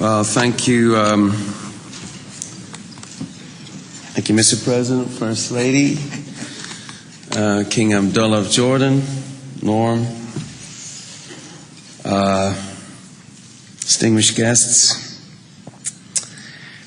Well, thank you, Mr. President, First Lady, King Abdullah of Jordan, Norm, distinguished guests.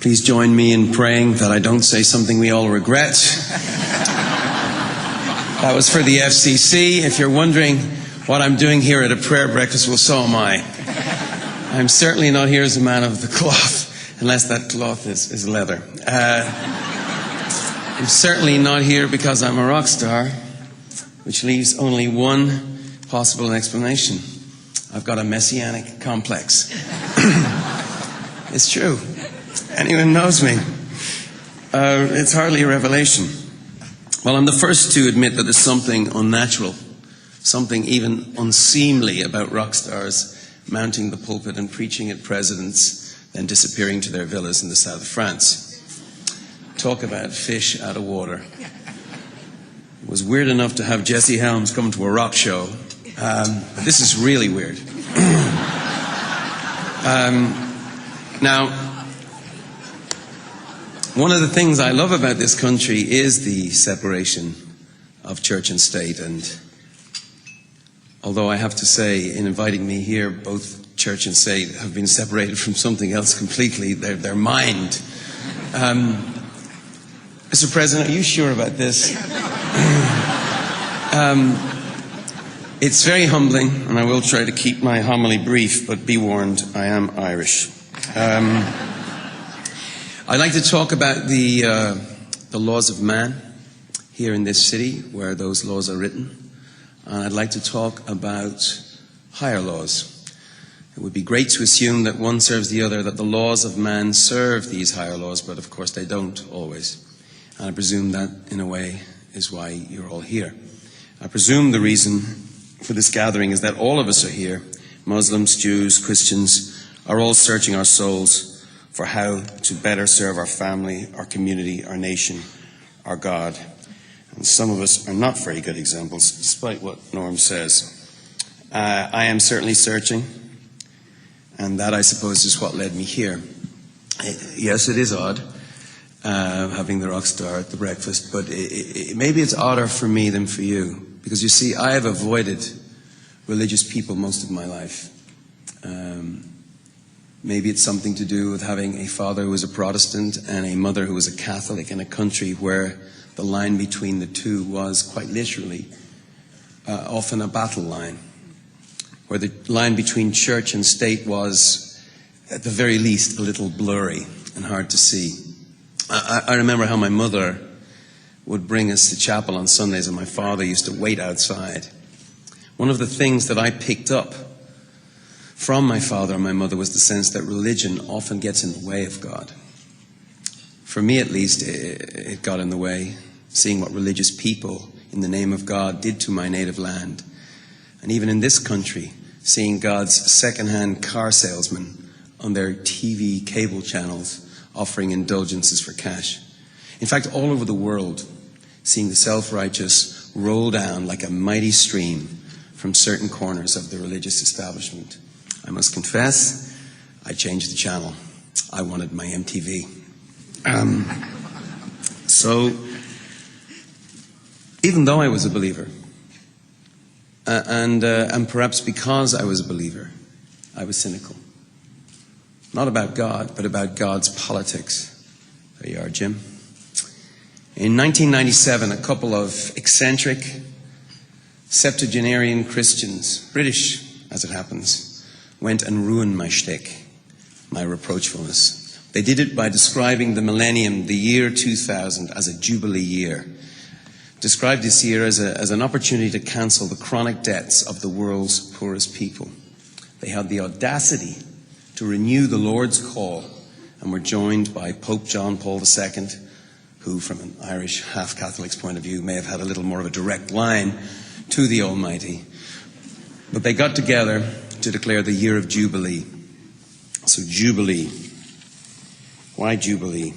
Please join me in praying that I don't say something we all regret. That was for the FCC. If you're wondering what I'm doing here at a prayer breakfast, well, so am I. I'm certainly not here as a man of the cloth, unless that cloth is leather. I'm certainly not here because I'm a rock star, which leaves only one possible explanation. I've got a messianic complex. It's true. Anyone knows me. It's hardly a revelation. Well, I'm the first to admit that there's something unnatural, something even unseemly about rock stars mounting the pulpit and preaching at presidents, then disappearing to their villas in the south of France. Talk about fish out of water. It was weird enough to have Jesse Helms come to a rock show, but this is really weird. Now, one of the things I love about this country is the separation of church and state, and although I have to say, in inviting me here, both church and state have been separated from something else completely, their mind. Mr. President, are you sure about this? It's very humbling, and I will try to keep my homily brief, but be warned, I am Irish. I'd like to talk about the laws of man here in this city, where those laws are written. And I'd like to talk about higher laws. It would be great to assume that one serves the other, that the laws of man serve these higher laws, but of course they don't always. And I presume that, in a way, is why you're all here. I presume the reason for this gathering is that all of us are here, Muslims, Jews, Christians, are all searching our souls for how to better serve our family, our community, our nation, our God. And some of us are not very good examples, despite what Norm says. I am certainly searching, and that, I suppose, is what led me here. Yes, it is odd, having the rock star at the breakfast, but maybe it's odder for me than for you. Because you see, I have avoided religious people most of my life. Maybe it's something to do with having a father who was a Protestant and a mother who was a Catholic in a country where the line between the two was quite literally often a battle line, where the line between church and state was, at the very least, a little blurry and hard to see. I remember how my mother would bring us to chapel on Sundays, and my father used to wait outside. One of the things that I picked up from my father and my mother was the sense that religion often gets in the way of God. For me, at least, it got in the way, seeing what religious people in the name of God did to my native land. And even in this country, seeing God's second-hand car salesmen on their TV cable channels offering indulgences for cash. In fact, all over the world, seeing the self-righteous roll down like a mighty stream from certain corners of the religious establishment. I must confess, I changed the channel. I wanted my MTV. So, even though I was a believer, and perhaps because I was a believer, I was cynical. Not about God, but about God's politics. There you are, Jim. In 1997, a couple of eccentric septuagenarian Christians, British as it happens, went and ruined my shtick, my reproachfulness. They did it by describing the millennium, the year 2000, as a jubilee year. Described this year as an opportunity to cancel the chronic debts of the world's poorest people. They had the audacity to renew the Lord's call and were joined by Pope John Paul II, who, from an Irish half-Catholic's point of view, may have had a little more of a direct line to the Almighty. But they got together to declare the year of Jubilee. So Jubilee. Why Jubilee?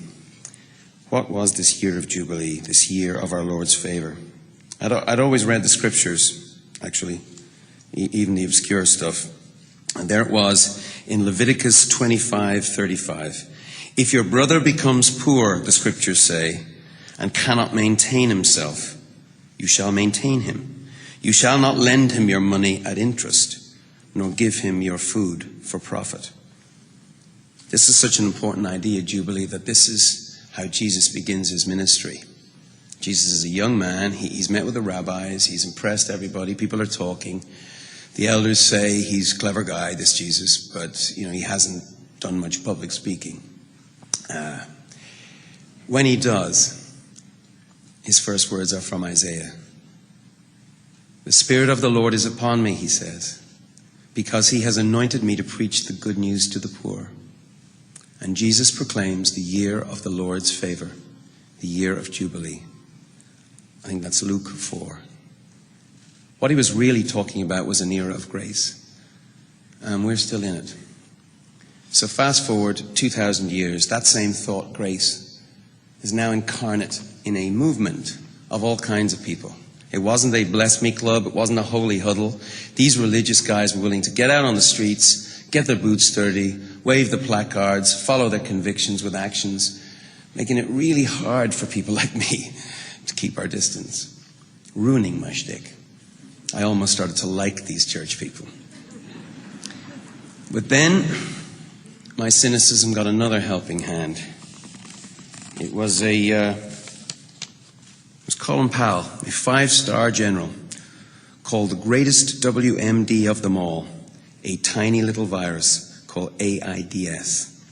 What was this year of Jubilee, this year of our Lord's favor? I'd always read the scriptures, actually, even the obscure stuff. And there it was in Leviticus 25:35. If your brother becomes poor, the scriptures say, and cannot maintain himself, you shall maintain him. You shall not lend him your money at interest, nor give him your food for profit. This is such an important idea, Jubilee, that this is how Jesus begins his ministry. Jesus is a young man. He's met with the rabbis. He's impressed everybody. People are talking. The elders say he's a clever guy, this Jesus, but he hasn't done much public speaking. When he does, his first words are from Isaiah. The Spirit of the Lord is upon me, he says, because he has anointed me to preach the good news to the poor. And Jesus proclaims the year of the Lord's favor, the year of Jubilee. I think that's Luke 4. What he was really talking about was an era of grace. And we're still in it. So fast forward 2,000 years, that same thought, grace, is now incarnate in a movement of all kinds of people. It wasn't a bless me club. It wasn't a holy huddle. These religious guys were willing to get out on the streets, get their boots dirty, wave the placards, follow their convictions with actions, making it really hard for people like me to keep our distance, ruining my shtick. I almost started to like these church people. But then my cynicism got another helping hand. It was Colin Powell, a 5-star general, called the greatest WMD of them all, a tiny little virus called AIDS.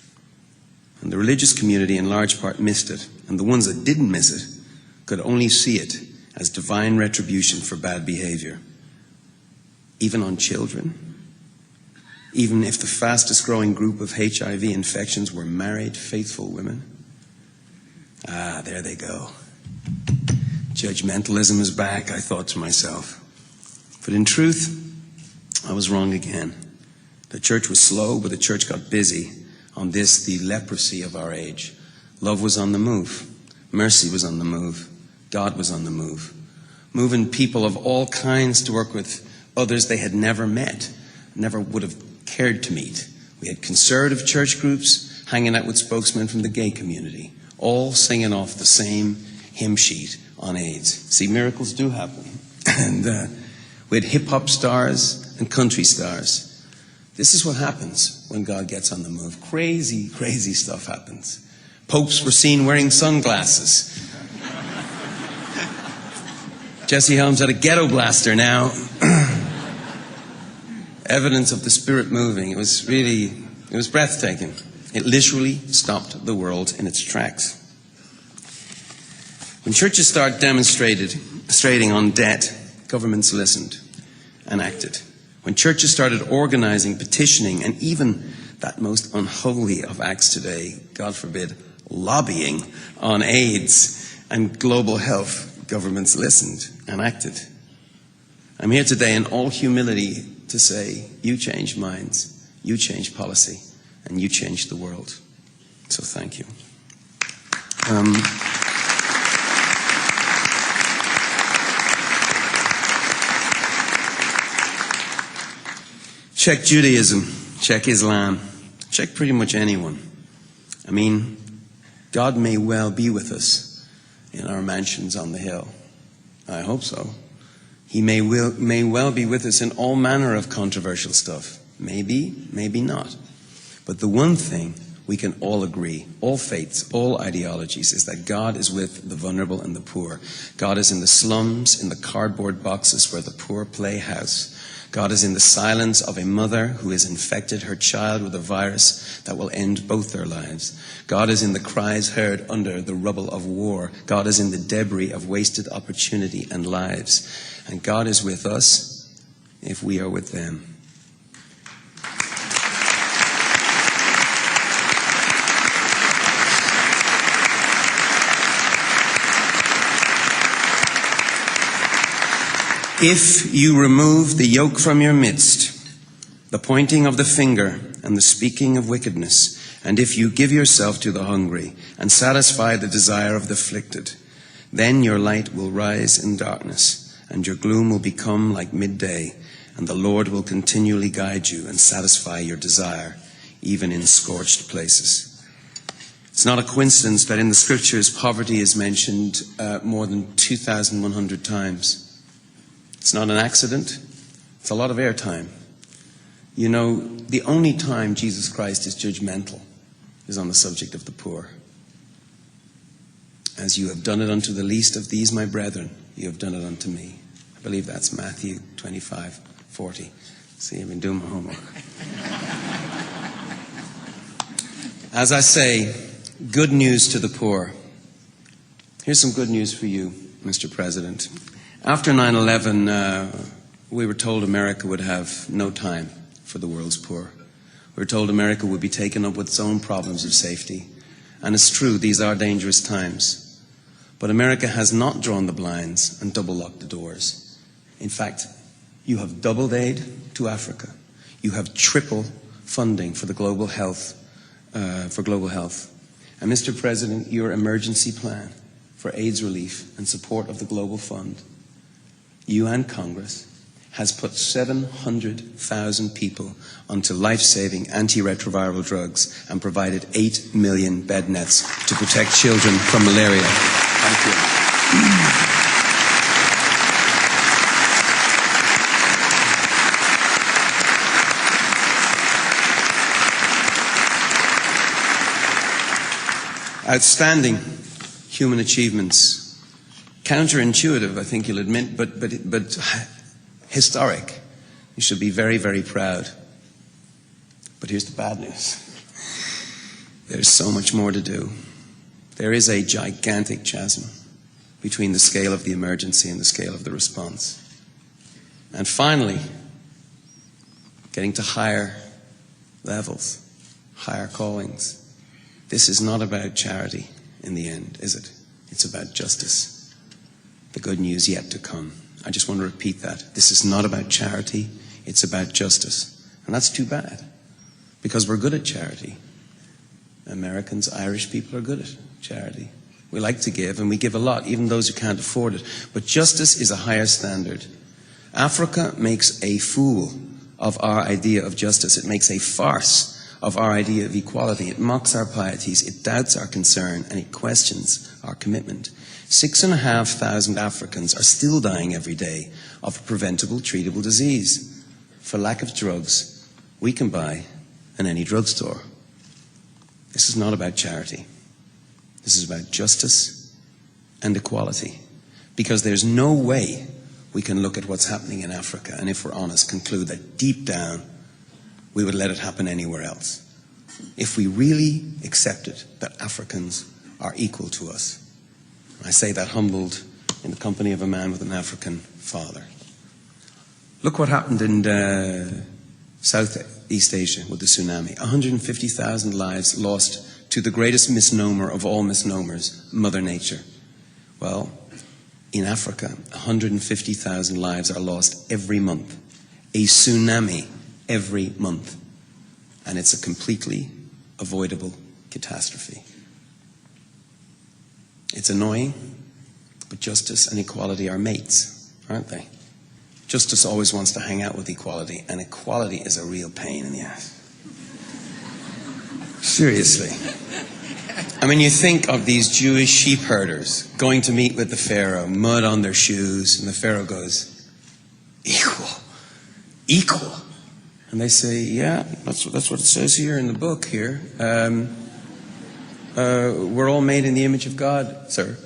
And the religious community in large part missed it, and the ones that didn't miss it could only see it as divine retribution for bad behavior. Even on children, even if the fastest growing group of HIV infections were married, faithful women. There they go. Judgmentalism is back, I thought to myself. But in truth, I was wrong again. The church was slow, but the church got busy on this, the leprosy of our age. Love was on the move. Mercy was on the move. God was on the move. Moving people of all kinds to work with others they had never met, never would have cared to meet. We had conservative church groups hanging out with spokesmen from the gay community, all singing off the same hymn sheet on AIDS. See, miracles do happen. And we had hip-hop stars and country stars. This is what happens when God gets on the move. Crazy, crazy stuff happens. Popes were seen wearing sunglasses. Jesse Helms had a ghetto blaster now. Evidence of the Spirit moving. It was breathtaking. It literally stopped the world in its tracks. When churches start demonstrating on debt, governments listened and acted. When churches started organizing, petitioning, and even that most unholy of acts today, God forbid, lobbying on AIDS and global health, governments listened and acted. I'm here today in all humility to say, you change minds, you change policy, and you change the world. So thank you. Check Judaism, check Islam, check pretty much anyone. I mean, God may well be with us in our mansions on the hill. I hope so. He may well be with us in all manner of controversial stuff. Maybe, maybe not. But the one thing we can all agree, all faiths, all ideologies, is that God is with the vulnerable and the poor. God is in the slums, in the cardboard boxes where the poor play house. God is in the silence of a mother who has infected her child with a virus that will end both their lives. God is in the cries heard under the rubble of war. God is in the debris of wasted opportunity and lives. And God is with us if we are with them. If you remove the yoke from your midst, the pointing of the finger and the speaking of wickedness, and if you give yourself to the hungry and satisfy the desire of the afflicted, then your light will rise in darkness, and your gloom will become like midday, and the Lord will continually guide you and satisfy your desire even in scorched places. It's not a coincidence that in the scriptures poverty is mentioned more than 2,100 times. It's not an accident. It's a lot of airtime. You know, the only time Jesus Christ is judgmental is on the subject of the poor. As you have done it unto the least of these, my brethren, you have done it unto me. I believe that's Matthew 25:40. See, I've been doing my homework. As I say, good news to the poor. Here's some good news for you, Mr. President. After 9/11, we were told America would have no time for the world's poor. We were told America would be taken up with its own problems of safety. And it's true, these are dangerous times. But America has not drawn the blinds and double-locked the doors. In fact, you have doubled aid to Africa. You have triple funding for the global health, And Mr. President, your emergency plan for AIDS relief and support of the Global Fund, you and Congress, has put 700,000 people onto life-saving antiretroviral drugs and provided 8 million bed nets to protect children from malaria. Thank you. Outstanding human achievements. Counterintuitive, I think you'll admit, but historic. You should be very, very proud. But here's the bad news. There's so much more to do. There is a gigantic chasm between the scale of the emergency and the scale of the response. And finally, getting to higher levels, higher callings. This is not about charity in the end, is it? It's about justice. The good news yet to come. I just want to repeat that. This is not about charity, it's about justice. And that's too bad, because we're good at charity. Americans, Irish people are good at charity. We like to give, and we give a lot, even those who can't afford it. But justice is a higher standard. Africa makes a fool of our idea of justice. It makes a farce of our idea of equality. It mocks our pieties, it doubts our concern, and it questions our commitment. 6,500 Africans are still dying every day of a preventable, treatable disease for lack of drugs we can buy in any drugstore. This is not about charity. This is about justice and equality. Because there's no way we can look at what's happening in Africa and, if we're honest, conclude that deep down we would let it happen anywhere else. If we really accepted that Africans are equal to us. I say that humbled in the company of a man with an African father. Look what happened in Southeast Asia with the tsunami. 150,000 lives lost to the greatest misnomer of all misnomers, Mother Nature. Well, in Africa, 150,000 lives are lost every month. A tsunami every month. And it's a completely avoidable catastrophe. It's annoying, but justice and equality are mates, aren't they? Justice always wants to hang out with equality, and equality is a real pain in the ass. Seriously. I mean, you think of these Jewish sheep herders going to meet with the Pharaoh, mud on their shoes, and the Pharaoh goes, equal. And they say, yeah, that's what it says here in the book here. We're all made in the image of God, sir.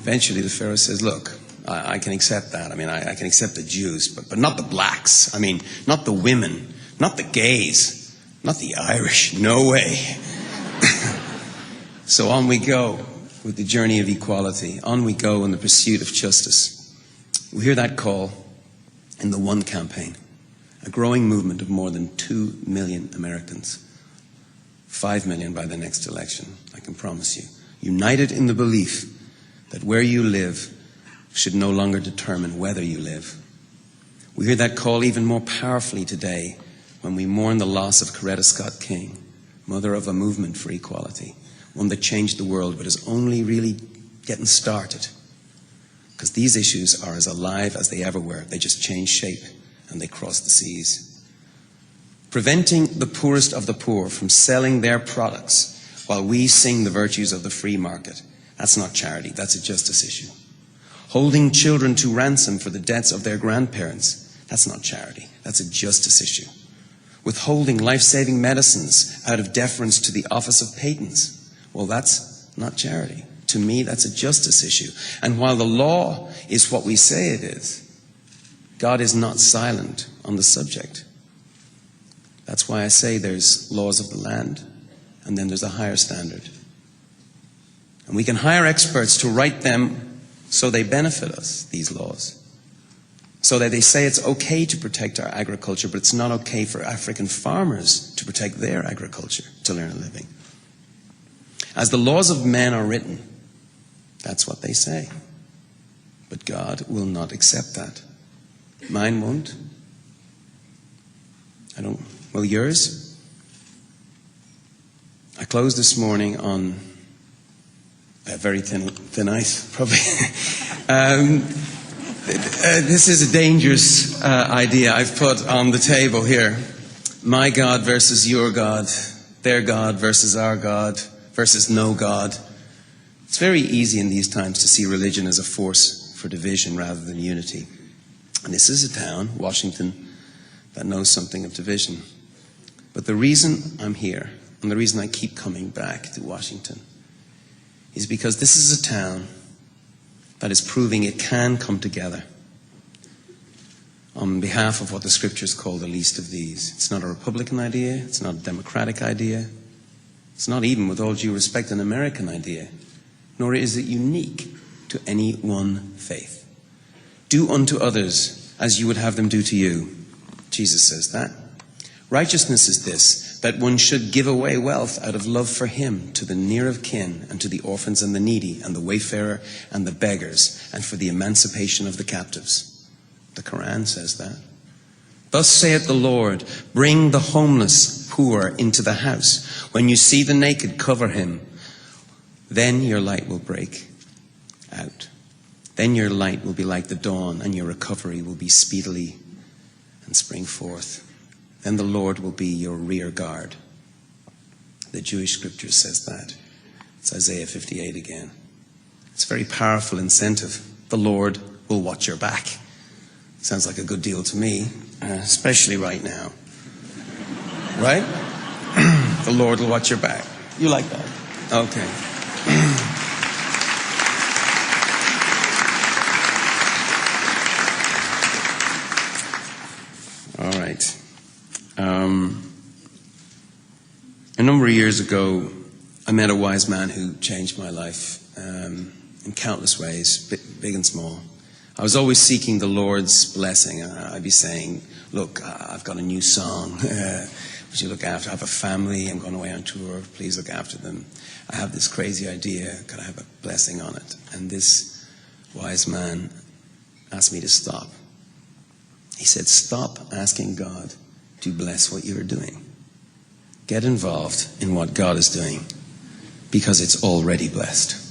Eventually the Pharaoh says, look, I can accept that. I mean, I can accept the Jews, but not the blacks. I mean, not the women, not the gays, not the Irish. No way. So on we go with the journey of equality. On we go in the pursuit of justice. We hear that call in the One campaign, a growing movement of more than 2 million Americans. 5 million by the next election, I can promise you. United in the belief that where you live should no longer determine whether you live. We hear that call even more powerfully today when we mourn the loss of Coretta Scott King, mother of a movement for equality, one that changed the world but is only really getting started. Because these issues are as alive as they ever were. They just change shape and they cross the seas. preventing the poorest of the poor from selling their products while we sing the virtues of the free market. That's not charity, that's a justice issue. Holding children to ransom for the debts of their grandparents, that's not charity, that's a justice issue. Withholding life-saving medicines out of deference to the office of patents, well, that's not charity. To me, that's a justice issue. And while the law is what we say it is, God is not silent on the subject. That's why I say there's laws of the land, and then there's a higher standard. And we can hire experts to write them so they benefit us, these laws. So that they say it's okay to protect our agriculture, but it's not okay for African farmers to protect their agriculture, to earn a living. As the laws of men are written, that's what they say. But God will not accept that. Mine won't. Will yours? I closed this morning on a very thin ice, probably. This is a dangerous idea I've put on the table here. My God versus your God, their God versus our God versus no God. It's very easy in these times to see religion as a force for division rather than unity. And this is a town, Washington, that knows something of division. But the reason I'm here, and the reason I keep coming back to Washington, is because this is a town that is proving it can come together on behalf of what the scriptures call the least of these. It's not a Republican idea, it's not a Democratic idea, it's not even, with all due respect, an American idea, nor is it unique to any one faith. Do unto others as you would have them do to you. Jesus says that. Righteousness is this, that one should give away wealth out of love for him to the near of kin and to the orphans and the needy and the wayfarer and the beggars and for the emancipation of the captives. The Quran says that. Thus saith the Lord, bring the homeless poor into the house. When you see the naked, cover him. Then your light will break out. Then your light will be like the dawn, and your recovery will be speedily and spring forth. Then the Lord will be your rear guard. The Jewish scripture says that. It's Isaiah 58 again. It's a very powerful incentive. The Lord will watch your back. Sounds like a good deal to me, especially right now. Right? The Lord will watch your back. You like that? Okay. All right. A number of years ago, I met a wise man who changed my life in countless ways, big and small. I was always seeking the Lord's blessing. I'd be saying, look, I've got a new song. Would you look after? I have a family. I'm going away on tour. Please look after them. I have this crazy idea. Could I have a blessing on it? And this wise man asked me to stop. He said, stop asking God to bless what you're doing. Get involved in what God is doing, because it's already blessed.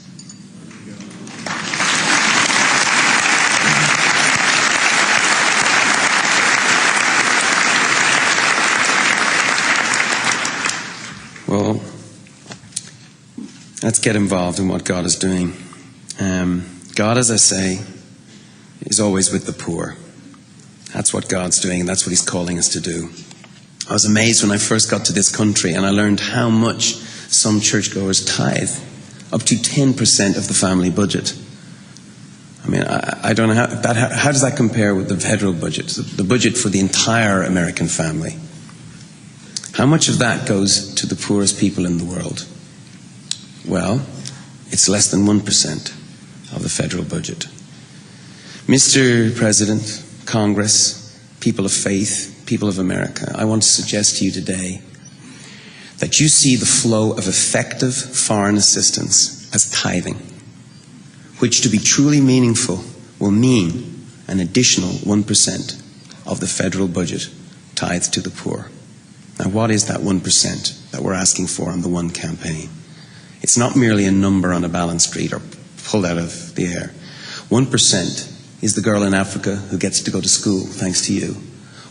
Well, let's get involved in what God is doing. God, as I say, is always with the poor. That's what God's doing, and that's what He's calling us to do. I was amazed when I first got to this country, and I learned how much some churchgoers tithe, up to 10% of the family budget. I mean, I don't know how does that compare with the federal budget, the budget for the entire American family? How much of that goes to the poorest people in the world? Well, it's less than 1% of the federal budget. Mr. President, Congress, people of faith, people of America, I want to suggest to you today that you see the flow of effective foreign assistance as tithing, which, to be truly meaningful, will mean an additional 1% of the federal budget tithed to the poor. Now, what is that 1% that we're asking for on the One campaign? It's not merely a number on a balance sheet or pulled out of the air. 1% is the girl in Africa who gets to go to school thanks to you.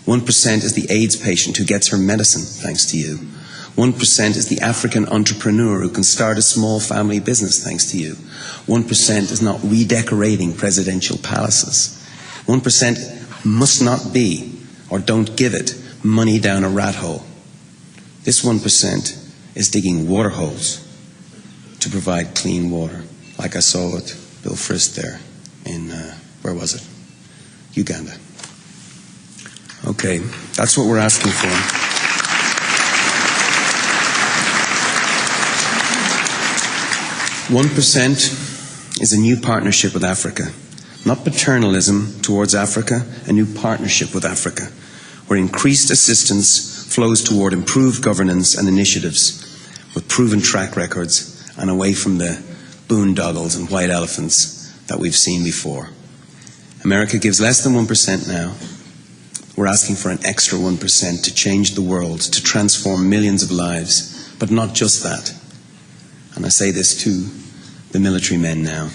1% is the AIDS patient who gets her medicine thanks to you. 1% is the African entrepreneur who can start a small family business thanks to you. 1% is not redecorating presidential palaces. 1% must not be, or don't give it, money down a rat hole. This 1% is digging water holes to provide clean water, like I saw with Bill Frist there in, where was it? Uganda. Okay, that's what we're asking for. "1% is a new partnership with Africa. Not paternalism towards Africa, a new partnership with Africa, where increased assistance flows toward improved governance and initiatives with proven track records and away from the boondoggles and white elephants that we've seen before. America gives less than 1% now. We're asking for an extra 1% to change the world, to transform millions of lives, but not just that. And I say this to the military men now.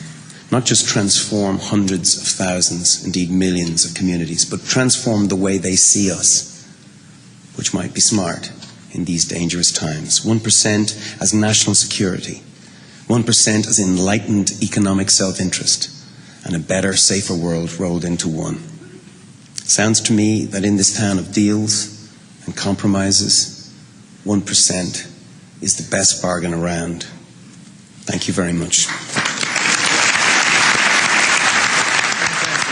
Not just transform hundreds of thousands, indeed millions of communities, but transform the way they see us, which might be smart in these dangerous times. 1% as national security. 1% as enlightened economic self-interest, and a better, safer world rolled into one. Sounds to me that in this town of deals and compromises, 1% is the best bargain around. Thank you very much.